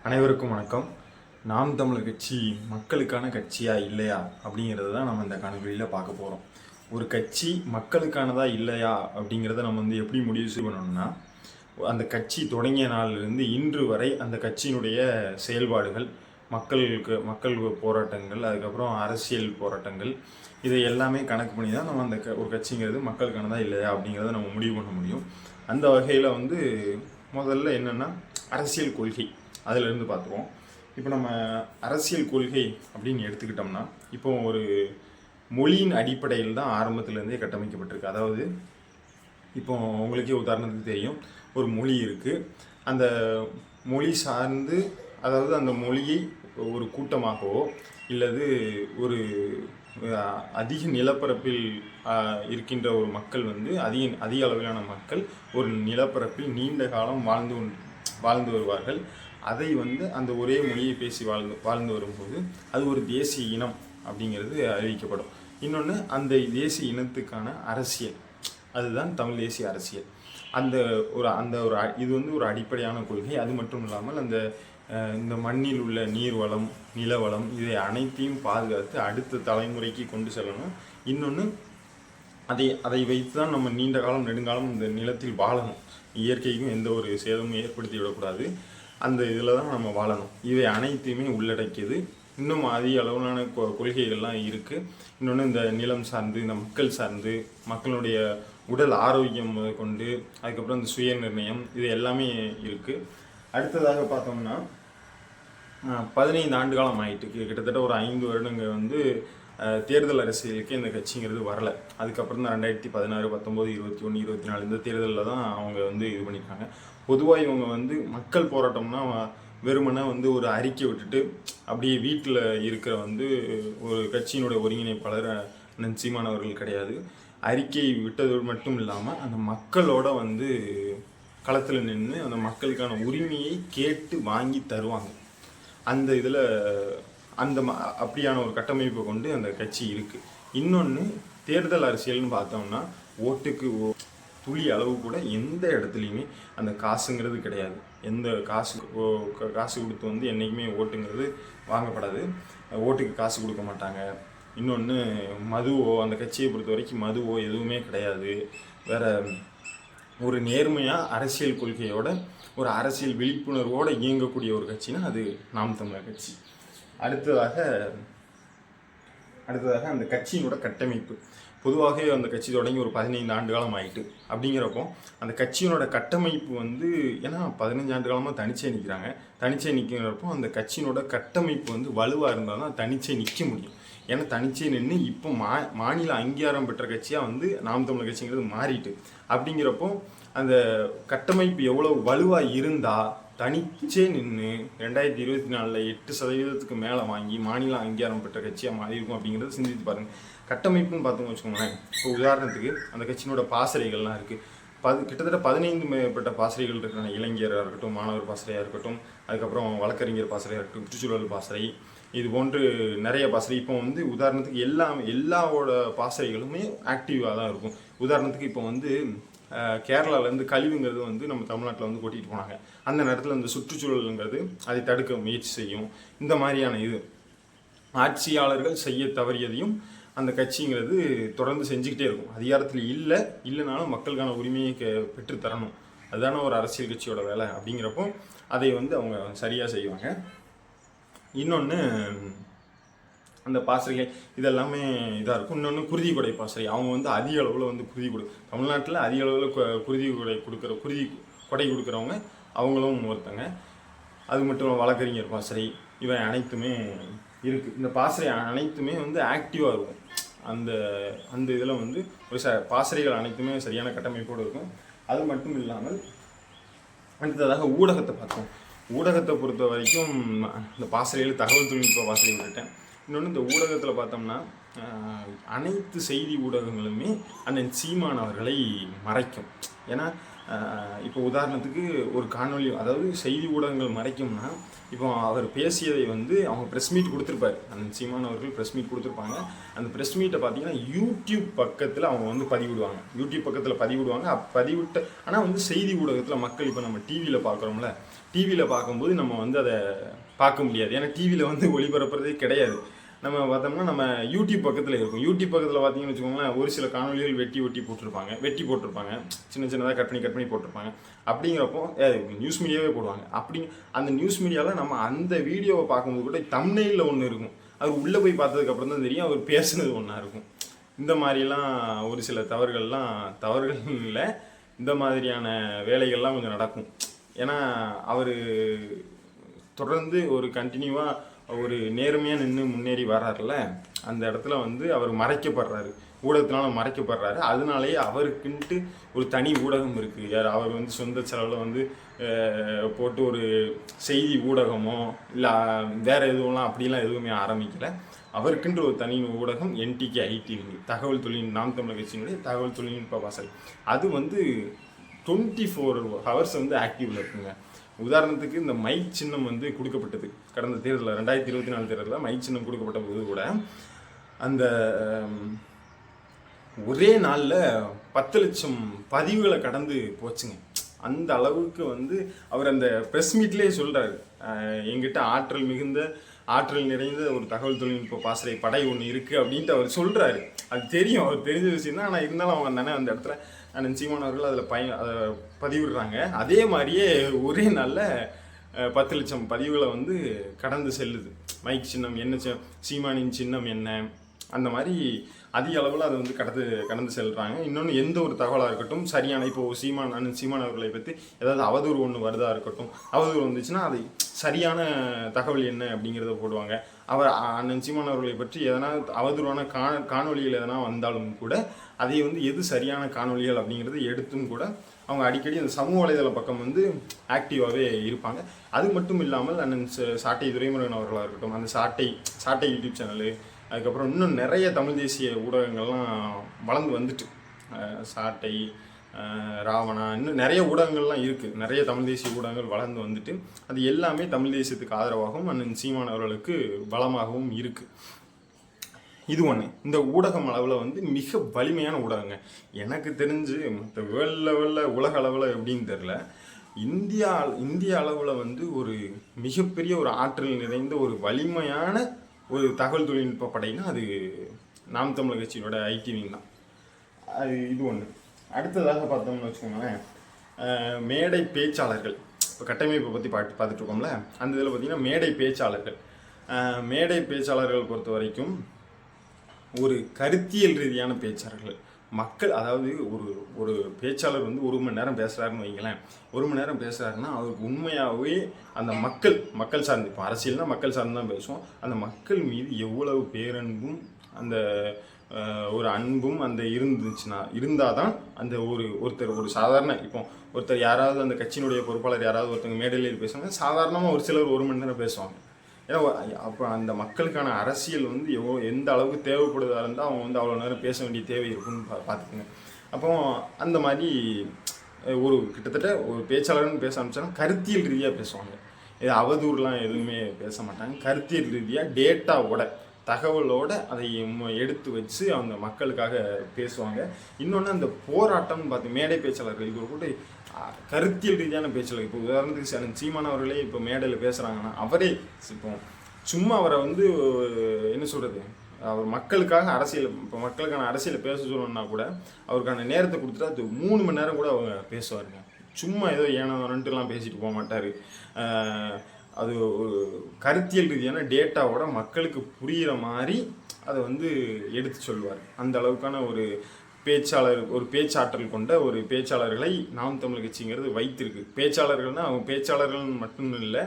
அனைவருக்கும் வணக்கம். நாம் தமிழர் கட்சி மக்களுக்கான கட்சியா இல்லையா அப்படிங்கிறத தான் நம்ம இந்த காணொலியில் பார்க்க போகிறோம். ஒரு கட்சி மக்களுக்கானதா இல்லையா அப்படிங்கிறத நம்ம எப்படி முடிவு செய்யணும்னா, அந்த கட்சி தொடங்கிய நாளிலிருந்து இன்று வரை அந்த கட்சியினுடைய செயல்பாடுகள், மக்கள் போராட்டங்கள், அதுக்கப்புறம் அரசியல் போராட்டங்கள், இதை எல்லாமே கணக்கு பண்ணி தான் நம்ம அந்த ஒரு கட்சிங்கிறது மக்களுக்கானதா இல்லையா அப்படிங்கிறத நம்ம முடிவு பண்ண முடியும். அந்த வகையில் முதல்ல என்னென்னா அரசியல் கொள்கை, அதிலிருந்து பார்த்துருவோம். இப்போ நம்ம அரசியல் கொள்கை அப்படின்னு எடுத்துக்கிட்டோம்னா, இப்போ ஒரு மொழியின் அடிப்படையில் தான் ஆரம்பத்திலேருந்தே கட்டமைக்கப்பட்டிருக்கு. அதாவது இப்போ உங்களுக்கே உதாரணத்துக்கு தெரியும், ஒரு மொழி இருக்குது. அந்த மொழி சார்ந்து, அதாவது அந்த மொழியை ஒரு கூட்டமாகவோ இல்லது ஒரு அதிக நிலப்பரப்பில் இருக்கின்ற ஒரு மக்கள் அதிக அளவிலான மக்கள் ஒரு நிலப்பரப்பில் நீண்ட காலம் வாழ்ந்து வருவார்கள். அதை அந்த ஒரே மொழியை பேசி வாழ்ந்து வரும்போது அது ஒரு தேசிய இனம் அப்படிங்கிறது அறிவிக்கப்படும். இன்னொன்று, அந்த தேசிய இனத்துக்கான அரசியல், அதுதான் தமிழ் தேசிய அரசியல். இது ஒரு அடிப்படையான கொள்கை. அது மட்டும் இல்லாமல் இந்த மண்ணில் உள்ள நீர்வளம், நிலவளம், இதை அனைத்தையும் பாதுகாத்து அடுத்த தலைமுறைக்கு கொண்டு செல்லணும். இன்னொன்று, அதை வைத்து தான் நம்ம நீண்ட காலம் நெடுங்காலம் இந்த நிலத்தில் வாழணும். இயற்கைக்கும் எந்த ஒரு சேதமும் ஏற்படுத்தி விடக்கூடாது. அந்த இதில் தான் நம்ம வாழணும். இவை அனைத்தையுமே உள்ளடக்கியது. இன்னும் அதிக அளவிலான கொள்கைகள்லாம் இருக்குது. இன்னொன்று, இந்த நிலம் சார்ந்து, இந்த மக்கள் சார்ந்து, மக்களுடைய உடல் ஆரோக்கியம் கொண்டு, அதுக்கப்புறம் இந்த சுய நிர்ணயம், இது எல்லாமே இருக்குது. அடுத்ததாக பார்த்தோம்னா, 15 ஆண்டு காலம் ஆகிட்டு, கிட்டத்தட்ட ஒரு 5 வருடங்கள் தேர்தல் அரசியலுக்கு இந்த கட்சிங்கிறது வரலை. அதுக்கப்புறம் தான் 2016, 19, 21, 24 இந்த தேர்தலில் தான் அவங்க இது பண்ணியிருக்காங்க. பொதுவாக இவங்க மக்கள் போராட்டம்னா வெறுமனே ஒரு அறிக்கை விட்டுட்டு அப்படியே வீட்டில் இருக்கிற ஒரு கட்சியினுடைய ஒருங்கிணைப்பாளர் சீமான் அவர்கள் கிடையாது. அறிக்கை விட்டதோடு மட்டும் இல்லாமல் அந்த மக்களோட களத்தில் நின்று அந்த மக்களுக்கான உரிமையை கேட்டு வாங்கி தருவாங்க. அந்த இதில் அப்படியான ஒரு கட்டமைப்பை கொண்டு அந்த கட்சி இருக்குது. இன்னொன்று, தேர்தல் அரசியல்னு பார்த்தோம்னா, ஓட்டுக்கு துளி அளவு கூட எந்த இடத்துலையுமே அந்த காசுங்கிறது கிடையாது. எந்த காசு கொடுத்து என்றைக்குமே ஓட்டுங்கிறது வாங்கப்படாது. ஓட்டுக்கு காசு கொடுக்க மாட்டாங்க. இன்னொன்று, மதுவோ, அந்த கட்சியை பொறுத்த வரைக்கும் மதுவோ எதுவுமே கிடையாது. வேறு ஒரு நேர்மையாக அரசியல் கொள்கையோட, ஒரு அரசியல் விழிப்புணர்வோடு இயங்கக்கூடிய ஒரு கட்சினா அது நாம் தமிழர் கட்சி. அடுத்ததாக அந்த கட்சியினோட கட்டமைப்பு. பொதுவாகவே அந்த கட்சி தொடங்கி ஒரு 15 ஆண்டு காலம் ஆகிட்டு. அப்படிங்கிறப்போ அந்த கட்சியினோட கட்டமைப்பு ஏன்னா 15 ஆண்டு காலமாக தனிச்சே நிற்கிறாங்க. தனிச்சே நிற்கிறப்போ அந்த கட்சியினோட கட்டமைப்பு வலுவாக இருந்தால் தான் தனிச்சே நிற்க முடியும். ஏன்னா தனிச்சே நின்று இப்போ மாநில அங்கீகாரம் பெற்ற கட்சியாக நாம் தமிழர் கட்சிங்கிறது மாறிட்டு. அப்படிங்கிறப்போ அந்த கட்டமைப்பு எவ்வளோ வலுவாக இருந்தால் தனிச்சே நின்று 2024 8% மேலே வாங்கி மாநில அங்கீகாரம் பெற்ற கட்சியாக மாறி இருக்கும் அப்படிங்கிறத சிந்தித்து பாருங்கள். கட்டமைப்புன்னு பார்த்தோம்னு வச்சுக்கோங்களேன். இப்போ உதாரணத்துக்கு அந்த கட்சியினோட பாசறைகள்லாம் இருக்குது. கிட்டத்தட்ட 15 மேற்பட்ட பாசறைகள் இருக்கிற, இளைஞராக இருக்கட்டும், மாணவர் பாசறையாக இருக்கட்டும், அதுக்கப்புறம் வழக்கறிஞர் பாசறையாக இருக்கட்டும், சுற்றுச்சூழல் பாசறை, இது போன்று நிறைய பாசறை. இப்போ உதாரணத்துக்கு எல்லாவோட பாசறைகளுமே ஆக்டிவாக தான் இருக்கும். உதாரணத்துக்கு இப்போ கேரளாவிலேருந்து கழிவுங்கிறது நம்ம தமிழ்நாட்டில் கொட்டிட்டு போனாங்க. அந்த நேரத்தில் சுற்றுச்சூழலுங்கிறது அதை தடுக்க முயற்சி செய்யும். இந்த மாதிரியான ஆட்சியாளர்கள் செய்ய தவறியதையும் அந்த கட்சிங்கிறது தொடர்ந்து செஞ்சுக்கிட்டே இருக்கும். அதிகாரத்தில் இல்லைனாலும் மக்களுக்கான உரிமையை பெற்று தரணும். அதுதானே ஒரு அரசியல் கட்சியோட வேலை. அப்படிங்கிறப்போ அதை அவங்க சரியாக செய்வாங்க. இன்னொன்று, அந்த பாசறைகள் இதெல்லாமே இதாக இருக்கும். இன்னொன்று, குருதி கொடை பாசறை. அவங்க அதிக அளவில் தமிழ்நாட்டில் அதிக அளவில் குருதி கொடை கொடுக்குறவங்க அவங்களும் ஒருத்தங்க. அது மட்டும் இல்லை, வழக்கறிஞர் பாசறை, இவை அனைத்துமே இருக்குது. இந்த பாசறை அனைத்துமே ஆக்டிவாக இருக்கும். அந்த இதில் ஒரு பாசறைகள் அனைத்துமே சரியான கட்டமைப்போடு இருக்கும். அது மட்டும் இல்லாமல் அடுத்ததாக ஊடகத்தை பார்த்தோம். ஊடகத்தை பொறுத்த வரைக்கும் இந்த பாசறையில் தகவல் தொழில்நுட்ப பாசறை விட்டுட்டேன். இன்னொன்று, இந்த ஊடகத்தில் பார்த்தோம்னா அனைத்து செய்தி ஊடகங்களுமே அண்ணன் சீமான் அவர்களை மறைக்கும். ஏன்னா இப்போ உதாரணத்துக்கு ஒரு காணொளி, அதாவது செய்தி ஊடகங்கள் மறைக்கும்னா, இப்போ அவர் பேசியதை வந்து அவங்க ப்ரெஸ் மீட் கொடுத்துருப்பாரு, அந்த சீமான் அவர்கள் ப்ரெஸ் மீட் கொடுத்துருப்பாங்க. அந்த ப்ரெஸ் மீட்டை பார்த்தீங்கன்னா யூடியூப் பக்கத்தில் அவங்க வந்து பதிவிடுவாங்க, யூடியூப் பக்கத்தில் பதிவிடுவாங்க. பதிவிட்ட ஆனால் வந்து செய்தி ஊடகத்தில் மக்கள் இப்போ நம்ம டிவியில் பார்க்குறோம்ல, டிவியில் பார்க்கும்போது நம்ம வந்து அதை பார்க்க முடியாது, ஏன்னா டிவியில் வந்து ஒளிபரப்புறதே கிடையாது. நம்ம பார்த்தோம்னா நம்ம யூடியூப் பக்கத்தில் இருக்கும். யூடியூப் பக்கத்தில் பார்த்தீங்கன்னு வச்சுக்கோங்களேன், ஒரு சில காணொலிகள் வெட்டி போட்டிருப்பாங்க, சின்ன சின்னதாக கட் பண்ணி போட்டிருப்பாங்க. அப்படிங்கிறப்போ நியூஸ் மீடியாவே போடுவாங்க. அந்த நியூஸ் மீடியாவில் நம்ம அந்த வீடியோவை பார்க்கும்போது கூட தம்ப்நெயிலில் ஒன்று இருக்கும், அது உள்ளே போய் பார்த்ததுக்கப்புறம் தான் தெரியும் அவர் பேசுனது ஒன்றா இருக்கும். இந்த மாதிரிலாம் ஒரு சில தவறுகள் இல்லை, இந்த மாதிரியான வேலைகள்லாம் கொஞ்சம் நடக்கும். ஏன்னா அவர் தொடர்ந்து ஒரு கண்டினியூவாக ஒரு நேர்மையாக நின்று முன்னேறி வர்றாருல, அந்த இடத்துல வந்து அவர் மறைக்கப்படுறாரு, ஊடகத்தினால மறைக்கப்படுறாரு. அதனாலேயே அவருக்குன்ட்டு ஒரு தனி ஊடகம் இருக்குது. அவர் வந்து சொந்த செலவில் வந்து போட்டு ஒரு செய்தி ஊடகமோ இல்லை வேறு எதுவும்லாம் அப்படிலாம் எதுவுமே ஆரம்பிக்கலை. அவருக்குன்ற ஒரு தனி ஊடகம் NTK IT தகவல் தொழில்நுட்ப, நாம் தமிழர் கட்சியினுடைய தகவல் தொழில்நுட்ப வாசல். அது வந்து 24 hours வந்து ஆக்டிவில் இருக்குங்க. உதாரணத்துக்கு இந்த மைக் சின்னம் வந்து கொடுக்கப்பட்டது கடந்த தேர்தலில், 2024 தேர்தலில் மைக் சின்னம் கொடுக்கப்பட்ட போது கூட அந்த ஒரே நாளில் 10 லட்சம் பதிவுகளை கடந்து போச்சுங்க. அந்த அளவுக்கு வந்து அவர் அந்த ப்ரெஸ் மீட்லேயே சொல்கிறாரு, எங்கிட்ட ஆற்றல் நிறைந்த ஒரு தகவல் தொழில்நுட்ப பாசறை படை ஒன்று இருக்குது அப்படின்ட்டு அவர் சொல்கிறாரு. அது தெரியும், அவர் தெரிஞ்ச விஷயம் தான். ஆனால் இருந்தாலும் அவங்க தானே அந்த இடத்துல அண்ணன் சீமான் அவர்கள் அதை பதிவிடுறாங்க. அதே மாதிரியே ஒரே நாளில் 10 லட்சம் பதிவுகளை வந்து கடந்து செல்லுது. மைக் சின்னம் என்ன, சீமானின் சின்னம் என்ன, அந்த மாதிரி அதிக அளவில் அதை வந்து கடந்து செல்கிறாங்க. இன்னொன்று, எந்த ஒரு தகவலாக இருக்கட்டும் சரியான, இப்போது அண்ணன் சீமான் அவர்களை பற்றி ஏதாவது அவதூறு ஒன்று வருதா இருக்கட்டும், அவதூறு வந்துச்சுன்னா அது சரியான தகவல் என்ன அப்படிங்கிறத போடுவாங்க. அண்ணன் சீமான் அவர்களை பற்றி எதனா அவதூறான காணொலிகள் எதனா வந்தாலும் கூட அதை வந்து எது சரியான காணொலிகள் அப்படிங்கிறது எடுத்தும் கூட அவங்க அடிக்கடி அந்த சமூக வலைதள பக்கம் வந்து ஆக்டிவாகவே இருப்பாங்க. அது மட்டும் இல்லாமல் அண்ணன் சாட்டை துரைமுருகன் அவர்களாக இருக்கட்டும், அந்த சாட்டை யூடியூப் சேனலு, அதுக்கப்புறம் இன்னும் நிறைய தமிழ் தேசிய ஊடகங்கள்லாம் வளர்ந்து வந்துட்டு, சாட்டை, ராவணா, இன்னும் நிறைய ஊடகங்கள்லாம் இருக்குது. நிறைய தமிழ் தேசிய ஊடகங்கள் வளர்ந்து வந்துட்டு அது எல்லாமே தமிழ் தேசியத்துக்கு ஆதரவாகவும் அண்ணன் சீமான் அவர்களுக்கு பலமாகவும் இருக்குது. இது ஒன்று. இந்த ஊடகம் அளவில் வந்து மிக வலிமையான ஊடகங்க. எனக்கு தெரிஞ்சு மற்ற வேர்ல்டு லெவலில், உலக அளவில் எப்படின்னு தெரில, இந்திய அளவில் வந்து ஒரு மிகப்பெரிய ஒரு ஆற்றல் நிறைந்த ஒரு வலிமையான ஒரு தகவல் தொழில்நுட்ப படைனா அது நாம் தமிழர் கட்சியோட IT விங் தான். அது இது ஒன்று. அடுத்ததாக பார்த்தோம்னு வச்சுக்கோங்களேன், மேடை பேச்சாளர்கள். இப்போ கட்டமைப்பை பற்றி பார்த்துட்டு இருக்கோம்ல, அந்த இதில் பார்த்திங்கன்னா மேடை பேச்சாளர்கள் பொறுத்த வரைக்கும் ஒரு கருத்தியல் ரீதியான பேச்சாளர்கள். மக்கள், அதாவது ஒரு பேச்சாளர் வந்து 1 மணி நேரம் பேசுகிறாருன்னு வைங்களேன், 1 மணி நேரம் பேசுகிறாருன்னா அவருக்கு உண்மையாகவே அந்த மக்கள் சார்ந்து, இப்போ அரசியல்னால் மக்கள் சார்ந்து தான் பேசுவோம், அந்த மக்கள் மீது எவ்வளவு பேரன்பும் அந்த ஒரு அன்பும் அந்த இருந்தால் தான் அந்த ஒருத்தர் ஒரு சாதாரண, இப்போ ஒருத்தர் யாராவது அந்த கட்சியினுடைய பொறுப்பாளர் யாராவது ஒருத்தங்க மேடையில் பேசுவாங்க, சாதாரணமாக ஒரு சிலர் 1 மணி நேரம் பேசுவாங்க. ஏன்னா அப்போ அந்த மக்களுக்கான அரசியல் வந்து எந்த அளவுக்கு தேவைப்படுதா இருந்தால் அவங்க வந்து அவ்வளோ நேரம் பேச வேண்டிய தேவை இருக்குன்னு பார்த்துக்குங்க. அப்போ அந்த மாதிரி கிட்டத்தட்ட ஒரு பேச்சாளர்னு பேச ஆரம்பிச்சாலும் கருத்தியல் ரீதியாக பேசுவாங்க. இது அவதூறுலாம் எதுவுமே பேச மாட்டாங்க. கருத்தியல் ரீதியாக டேட்டாவோட, தகவலோட அதை எடுத்து வச்சு அந்த மக்களுக்காக பேசுவாங்க. இன்னொன்று, அந்த போராட்டம்னு பார்த்து மேடை பேச்சாளர்கள் இது கூட கருத்தியல் ரீதியான பேச்சாளர். இப்போ உதாரணத்துக்கு சீமான் அவர்களே இப்போ மேடையில் பேசுகிறாங்கன்னா, அவரே இப்போ சும்மா அவரை வந்து என்ன சொல்கிறது, அவர் மக்களுக்காக இப்போ மக்களுக்கான அரசியலை பேச சொல்லணும்னா கூட அவருக்கான நேரத்தை கொடுத்துட்டு அது 3 மணி நேரம் கூட அவங்க பேசுவாருங்க. சும்மா ஏதோ ஏனோன்ட்டுலாம் பேசிட்டு போக மாட்டார். அது ஒரு கருத்தியல் ரீதியான டேட்டாவோட மக்களுக்கு புரிகிற மாதிரி அதை வந்து எடுத்து சொல்லுவார். அந்த அளவுக்கான ஒரு பேச்சாற்றல் கொண்ட ஒரு பேச்சாளர்களை நாம் தமிழர் கட்சிங்கிறது வைத்திருக்கு. பேச்சாளர்கள்னால் அவங்க பேச்சாளர்கள் மட்டும் இல்லை,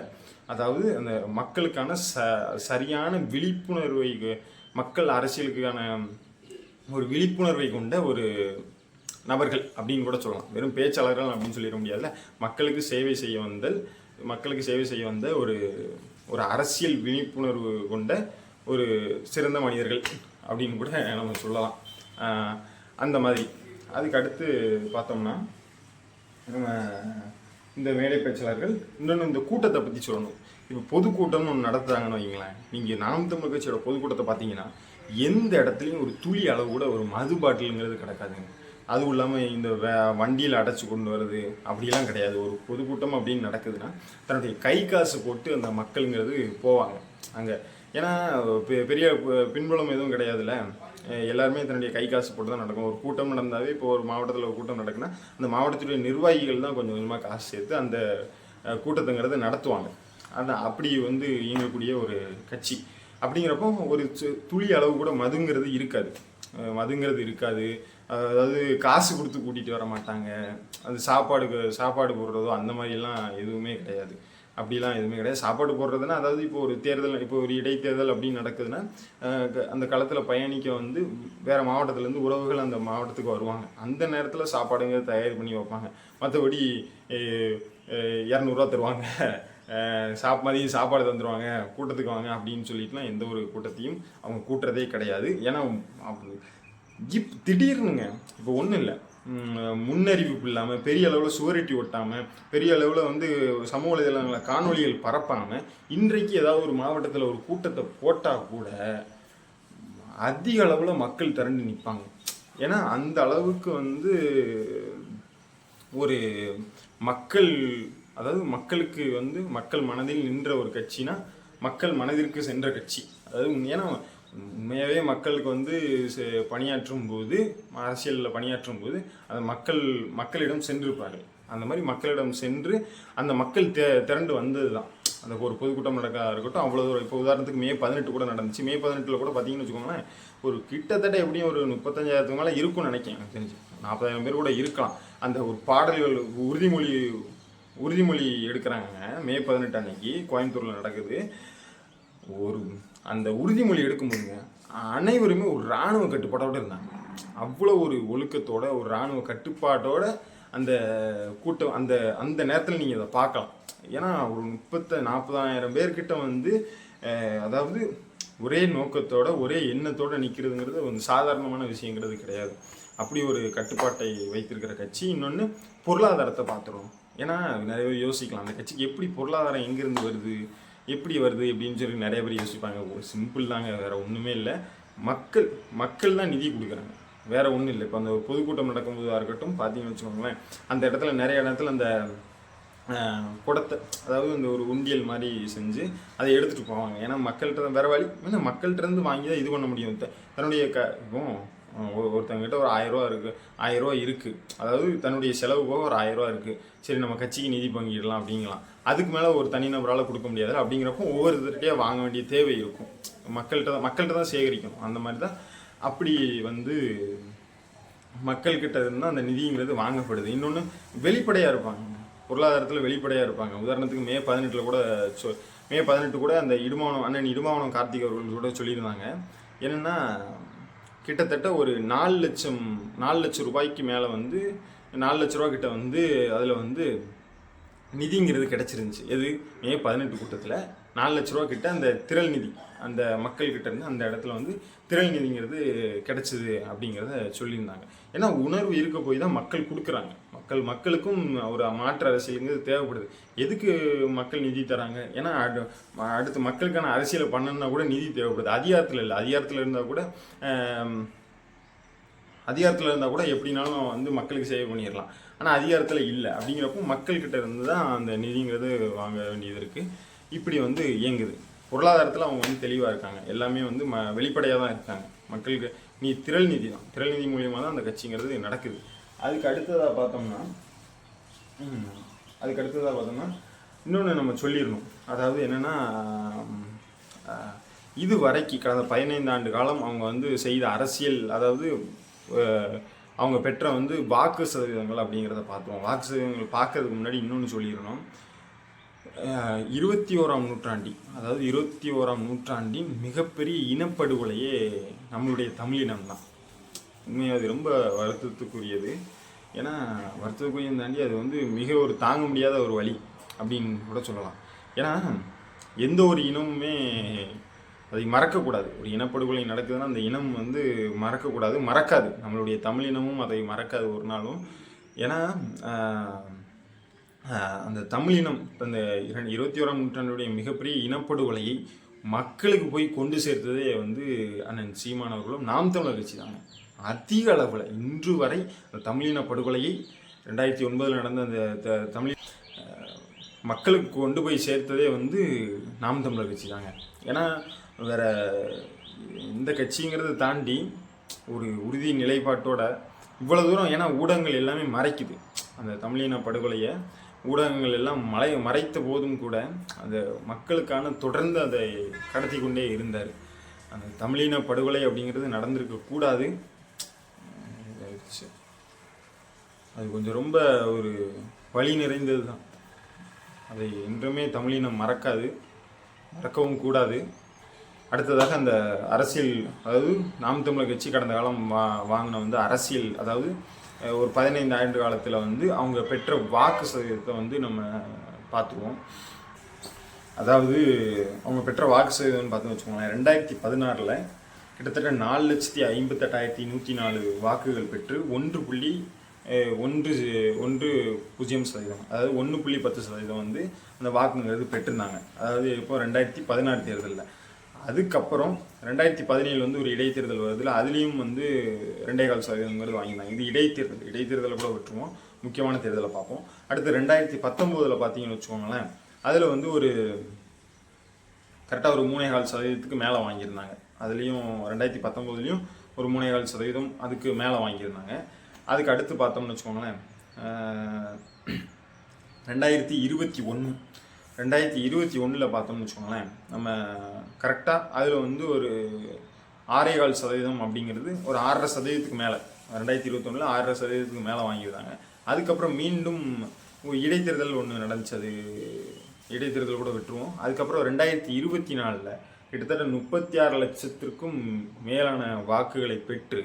அதாவது அந்த மக்களுக்கான சரியான விழிப்புணர்வை, மக்கள் அரசியலுக்கான ஒரு விழிப்புணர்வை கொண்ட ஒரு நபர்கள் அப்படின்னு கூட சொல்லலாம். வெறும் பேச்சாளர்கள் அப்படின்னு சொல்லிட முடியாதுல்ல. மக்களுக்கு சேவை செய்ய வந்த ஒரு அரசியல் விழிப்புணர்வு கொண்ட ஒரு சிறந்த மனிதர்கள் அப்படின்னு கூட நம்ம சொல்லலாம். அந்த மாதிரி. அதுக்கு அடுத்து பார்த்தோம்னா, நம்ம இந்த மேடை பேச்சாளர்கள் இன்னொன்று இந்த கூட்டத்தை பற்றி சொல்லணும். இப்போ பொதுக்கூட்டம்னு ஒன்று நடத்துகிறாங்கன்னு வைங்களேன். நீங்கள் நாம் தமிழர் கட்சியோட பொதுக்கூட்டத்தை பார்த்தீங்கன்னா எந்த இடத்துலையும் ஒரு துளி அளவு கூட ஒரு மது பாட்டிலுங்கிறது கிடக்காதுங்க. அதுவும் இல்லாமல் இந்த வண்டியில் அடைச்சி கொண்டு வருது அப்படிலாம் கிடையாது. ஒரு பொதுக்கூட்டம் அப்படின்னு நடக்குதுன்னா தன்னுடைய கை காசு போட்டு அந்த மக்களுங்கிறது போவாங்க அங்கே. ஏன்னா பெரிய பின்புலம் எதுவும் கிடையாதுல்ல, எல்லாருமே தன்னுடைய கை காசு போட்டு தான் நடக்கும். ஒரு கூட்டம் நடந்தாவே இப்போ ஒரு மாவட்டத்தில் ஒரு கூட்டம் நடக்குன்னா அந்த மாவட்டத்துடைய நிர்வாகிகள் தான் கொஞ்சம் கொஞ்சமாக காசு சேர்த்து அந்த கூட்டத்துங்கிறத நடத்துவாங்க. அதான் அப்படி இயங்கக்கூடிய ஒரு கட்சி. அப்படிங்கிறப்போ ஒரு துளி அளவு கூட மதுங்கிறது இருக்காது. அதாவது காசு கொடுத்து கூட்டிகிட்டு வர மாட்டாங்க. அது சாப்பாடு போடுறதோ அந்த மாதிரிலாம் எதுவுமே கிடையாது. அப்படிலாம் எதுவுமே கிடையாது. சாப்பாடு போடுறதுன்னா அதாவது இப்போ ஒரு தேர்தல், இப்போ ஒரு இடைத்தேர்தல் அப்படின்னு நடக்குதுன்னா அந்த களத்தில் பயணிக்க வேறு மாவட்டத்துலேருந்து உறவுகள் அந்த மாவட்டத்துக்கு வருவாங்க. அந்த நேரத்தில் சாப்பாடுங்கிறது தயார் பண்ணி வைப்பாங்க. மற்றபடி 200 ரூபா தருவாங்க, மதியம் சாப்பாடு தந்துடுவாங்க, கூட்டத்துக்கு வாங்க அப்படின்னு சொல்லிட்டுலாம் எந்த ஒரு கூட்டத்தையும் அவங்க கூட்டுறதே கிடையாது. ஏன்னா திடீர்னுங்க இப்போ ஒன்றும் இல்லை, முன்னறிவிப்பு இல்லாமல் பெரிய அளவில் சுவரெட்டி ஒட்டாமல் பெரிய அளவில் சமூக வலைதளங்களை காணொலிகள் பரப்பாமல் இன்றைக்கு ஏதாவது ஒரு மாவட்டத்தில் ஒரு கூட்டத்தை போட்டால் கூட அதிக அளவில் மக்கள் திரண்டு நிற்பாங்க. ஏன்னா அந்த அளவுக்கு ஒரு மக்களுக்கு மக்கள் மனதில் நின்ற ஒரு கட்சினா மக்கள் மனதிற்கு சென்ற கட்சி. அதாவது ஏன்னா உண்மையாகவே மக்களுக்கு பணியாற்றும் போது, அரசியலில் பணியாற்றும் போது அந்த மக்களிடம் சென்றிருப்பார்கள். அந்த மாதிரி மக்களிடம் சென்று அந்த மக்கள் திரண்டு வந்தது தான் அந்த ஒரு பொதுக்கூட்டம் நடக்கிறதா இருக்கட்டும். அவ்வளோ இப்போ உதாரணத்துக்கு மே 18 கூட நடந்துச்சு. மே 18 கூட பார்த்தீங்கன்னு வச்சுக்கோங்களேன், ஒரு கிட்டத்தட்ட எப்படியும் ஒரு 35,000 மேலே இருக்கும்னு நினைக்கிறேன். எனக்கு தெரிஞ்சு 40,000 பேர் கூட இருக்கலாம். அந்த ஒரு பாடல்கள் உறுதிமொழி எடுக்கிறாங்க மே 18 அன்னைக்கு கோயம்புத்தூரில் நடக்குது. அந்த உறுதிமொழி எடுக்கும்போதுங்க அனைவருமே ஒரு இராணுவ கட்டுப்பாட்டோடு இருந்தாங்க. அவ்வளோ ஒரு ஒழுக்கத்தோட ஒரு இராணுவ கட்டுப்பாட்டோட அந்த கூட்டம் அந்த நேரத்தில் நீங்கள் அதை பார்க்கலாம். ஏன்னா ஒரு 40,000 பேர்கிட்ட அதாவது ஒரே நோக்கத்தோட ஒரே எண்ணத்தோடு நிற்கிறதுங்கிறது சாதாரணமான விஷயங்கிறது கிடையாது. அப்படி ஒரு கட்டுப்பாட்டை வைத்திருக்கிற கட்சி. இன்னொன்று பொருளாதாரத்தை பார்த்துருவோம். ஏன்னா நிறைய பேர் யோசிக்கலாம், அந்த கட்சிக்கு எப்படி பொருளாதாரம் எங்கேருந்து வருது, எப்படி வருது அப்படின்னு சொல்லி நிறைய பேர் யோசிப்பாங்க. ஒரு சிம்பிள் தாங்க, வேறு ஒன்றுமே இல்லை. மக்கள் தான் நிதி கொடுக்குறாங்க, வேறு ஒன்றும் இல்லை. இப்போ அந்த பொதுக்கூட்டம் நடக்கும்போதாக இருக்கட்டும் பார்த்தீங்கன்னு வச்சுக்கோங்களேன், அந்த இடத்துல நிறைய இடத்துல அந்த குடத்தை, அதாவது இந்த ஒரு உண்டியல் மாதிரி செஞ்சு அதை எடுத்துகிட்டு போவாங்க. ஏன்னா மக்கள்கிட்ட தான் வேறு வழி, ஏன்னா மக்கள்கிட்டருந்து வாங்கி தான் இது பண்ண முடியும். தன்னுடைய இப்போ ஒருத்தவங்கிட்ட ஒரு 1000 ரூபா இருக்குது, அதாவது தன்னுடைய செலவு போக ஒரு 1000 ரூபா இருக்குது. சரி நம்ம கட்சிக்கு நிதி பங்கிடலாம் அப்படிங்கலாம். அதுக்கு மேலே ஒரு தனிநபரால் கொடுக்க முடியாது. அப்படிங்கிறப்போ ஒவ்வொருத்தருகிட்டே வாங்க வேண்டிய தேவை இருக்கும். மக்கள்கிட்ட தான் சேகரிக்கணும். அந்த மாதிரி தான் அப்படி மக்கள்கிட்ட இருந்தால் அந்த நிதிங்கிறது வாங்கப்படுது. இன்னொன்று வெளிப்படையாக இருப்பாங்க, பொருளாதாரத்தில் வெளிப்படையாக இருப்பாங்க. உதாரணத்துக்கு மே 18 கூட அந்த அண்ணன் இடுமாவனம் கார்த்திக் அவர்கள் கூட சொல்லியிருந்தாங்க. என்னென்னா கிட்டத்தட்ட ஒரு 4 லட்சம் ரூபாய்க்கு மேலே 4 லட்ச ரூபா கிட்ட அதில் நிதிங்கிறது கிடச்சிருந்துச்சு. எது மே 18 கூட்டத்தில் 4 லட்ச ரூபா கிட்ட அந்த திரள் நிதி அந்த மக்கள்கிட்ட இருந்து அந்த இடத்துல திரள் நிதிங்கிறது கிடச்சிது அப்படிங்கிறத சொல்லியிருந்தாங்க. ஏன்னா உணர்வு இருக்க போய் தான் மக்கள் கொடுக்குறாங்க. மக்களுக்கும் ஒரு மாற்று அரசியலுங்கிறது தேவைப்படுது. எதுக்கு மக்கள் நிதி தராங்க? ஏன்னா அடுத்து மக்களுக்கான அரசியலை பண்ணணுன்னா கூட நிதி தேவைப்படுது. அதிகாரத்தில் இல்லை, அதிகாரத்தில் இருந்தால் கூட எப்படினாலும் மக்களுக்கு சேவை பண்ணிடலாம். ஆனால் அதிகாரத்தில் இல்லை. அப்படிங்கிறப்போ மக்கள்கிட்ட இருந்து தான் அந்த நிதிங்கிறது வாங்க வேண்டியது இருக்குது. இப்படி இயங்குது. பொருளாதாரத்தில் அவங்க தெளிவாக இருக்காங்க. எல்லாமே வெளிப்படையாக தான் இருக்காங்க. மக்களுக்கு திரள் நிதி மூலியமாக தான் அந்த கட்சிங்கிறது நடக்குது. அதுக்கு அடுத்ததாக பார்த்தோம்னா இன்னொன்று நம்ம சொல்லிடணும். அதாவது என்னென்னா, இது வரைக்கும் கடந்த 15 ஆண்டு காலம் அவங்க செய்த அரசியல், அதாவது அவங்க பெற்ற வாக்கு சதவீதங்கள் அப்படிங்கிறத பார்த்தோம். வாக்கு சதவீதங்கள் பார்க்கறதுக்கு முன்னாடி இன்னொன்று சொல்லிடணும். 21ஆம் நூற்றாண்டின் மிகப்பெரிய இனப்படுகொலையே நம்மளுடைய தமிழினம் தான். உண்மையாக அது ரொம்ப வருத்தத்துக்குரியது. ஏன்னா வருத்தத்துக்குரியது தாண்டி அது மிக ஒரு தாங்க முடியாத ஒரு வழி அப்படின்னு கூட சொல்லலாம். ஏன்னா எந்த ஒரு இனமுமே அதை மறக்கக்கூடாது. ஒரு இனப்படுகொலை நடக்குதுன்னா அந்த இனம் மறக்கக்கூடாது, மறக்காது. நம்மளுடைய தமிழினமும் அதை மறக்காது ஒரு நாளும். ஏன்னா அந்த தமிழினம் இப்போ இந்த 21ஆம் நூற்றாண்டுடைய மிகப்பெரிய இனப்படுகொலையை மக்களுக்கு போய் கொண்டு சேர்த்ததே வந்து அண்ணன் சீமான் அவர்களும் நாம் தமிழர் கட்சி தாங்க. அதிக அளவில் இன்று வரை அந்த தமிழின படுகொலையை 2009 நடந்த அந்த தமிழ் மக்களுக்கு கொண்டு போய் சேர்த்ததே வந்து நாம் தமிழர் கட்சி தாங்க. ஏன்னா வேற இந்த கட்சிங்கிறத தாண்டி ஒரு உறுதி நிலைப்பாட்டோட இவ்வளோ தூரம், ஏன்னா ஊடகங்கள் எல்லாமே மறைக்குது அந்த தமிழின படுகொலையை. ஊடகங்கள் எல்லாம் மறைத்த போதும் கூட அந்த மக்களுக்கான தொடர்ந்து அதை கடத்தி கொண்டே இருந்தார். அந்த தமிழின படுகொலை அப்படிங்கிறது நடந்திருக்கக்கூடாது. அது கொஞ்சம் ரொம்ப ஒரு வலி நிறைந்தது தான். அதை என்றுமே தமிழினம் மறக்கவும் கூடாது. அடுத்ததாக அந்த அரசியல், அதாவது நாம் தமிழர் கட்சி கடந்த காலம் வாங்கின வந்து அரசியல், அதாவது ஒரு 15 ஆண்டு காலத்தில் வந்து அவங்க பெற்ற வாக்கு சதவீதத்தை வந்து நம்ம பார்த்துருவோம். அதாவது அவங்க பெற்ற வாக்கு சதவீதம்னு பார்த்து வச்சுக்கோங்களேன், 2016 கிட்டத்தட்ட 4,58,104 வாக்குகள் பெற்று 1.10%, அதாவது 1.10% வந்து அந்த வாக்குங்கிறது பெற்றிருந்தாங்க. அதாவது இப்போ 2016 தேர்தலில். அதுக்கப்புறம் 2017 வந்து ஒரு இடைத்தேர்தல் வருதுல, அதுலேயும் வந்து 2.25% வாங்கியிருந்தாங்க. இது இடைத்தேர்தலை கூட விட்டுருவோம், முக்கியமான தேர்தலை பார்ப்போம். அடுத்து 2019 பார்த்தீங்கன்னு வச்சுக்கோங்களேன், அதில் வந்து ஒரு கரெக்டாக ஒரு 3.25% மேலே வாங்கியிருந்தாங்க. அதுலேயும் 2019 ஒரு 3.25% அதுக்கு மேலே வாங்கியிருந்தாங்க. அதுக்கு அடுத்து பார்த்தோம்னு வச்சுக்கோங்களேன், 2021 பார்த்தோம்னு வச்சுக்கோங்களேன், நம்ம கரெக்டாக அதில் வந்து ஒரு 6.25% அப்படிங்கிறது ஒரு 6.5% மேலே, 2021 6.5% மேலே வாங்கியிருந்தாங்க. அதுக்கப்புறம் மீண்டும் இடைத்தேர்தல் ஒன்று நடந்துச்சு, அது இடைத்தேர்தல் கூட விட்டுருவோம். அதுக்கப்புறம் 2024 கிட்டத்தட்ட 36 லட்சத்திற்கும் மேலான வாக்குகளை பெற்று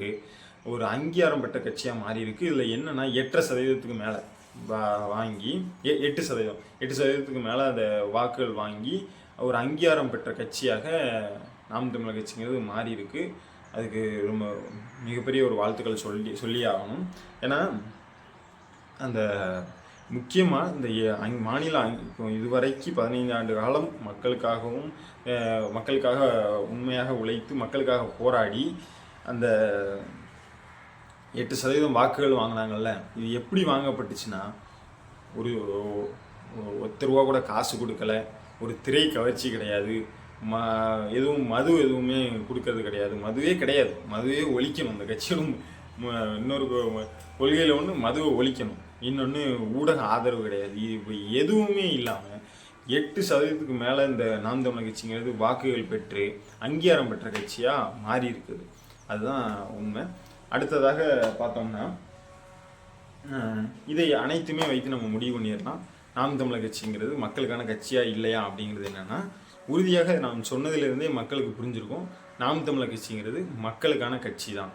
ஒரு அங்கீகாரம் பெற்ற கட்சியாக மாறி இருக்கு. இதில் என்னன்னா 8% மேலே வாங்கி 8% மேலே அந்த வாக்குகள் வாங்கி ஒரு அங்கீகாரம் பெற்ற கட்சியாக நாம் தமிழர் கட்சிங்கிறது மாறி இருக்கு. அதுக்கு ரொம்ப மிகப்பெரிய ஒரு வாழ்த்துக்கள் சொல்லி ஆகணும். ஏன்னா அந்த முக்கியமாக இந்த மாநிலம் இப்போ இதுவரைக்கும் 15 ஆண்டு காலம் மக்களுக்காக உண்மையாக உழைத்து மக்களுக்காக போராடி அந்த 8% வாக்குகள் வாங்கினாங்கல்ல, இது எப்படி வாங்கப்பட்டுச்சுன்னா, ஒரு ₹1 கூட காசு கொடுக்கல, ஒரு திரை கவர்ச்சி கிடையாது, எதுவுமே கொடுக்கறது கிடையாது, மதுவே ஒழிக்கணும். இந்த கட்சியோட இன்னொரு கொள்கையில் ஒன்று மதுவை ஒழிக்கணும், இன்னொன்று ஊடக ஆதரவு கிடையாது. இப்போ எதுவுமே இல்லாமல் 8% மேலே இந்த நாம் தமிழர் கட்சிங்கிறது வாக்குகள் பெற்று அங்கீகாரம் பெற்ற கட்சியாக மாறி இருக்குது. அதுதான் உண்மை. அடுத்ததாக பார்த்தோம்னா, இதை அனைத்துமே வைத்து நம்ம முடிவு பண்ணிடலாம். நாம் தமிழர் கட்சிங்கிறது மக்களுக்கான கட்சியாக இல்லையா அப்படிங்கிறது என்னென்னா, உறுதியாக நாம் சொன்னதிலிருந்தே மக்களுக்கு புரிஞ்சிருக்கும், நாம் தமிழர் கட்சிங்கிறது மக்களுக்கான கட்சி தான்.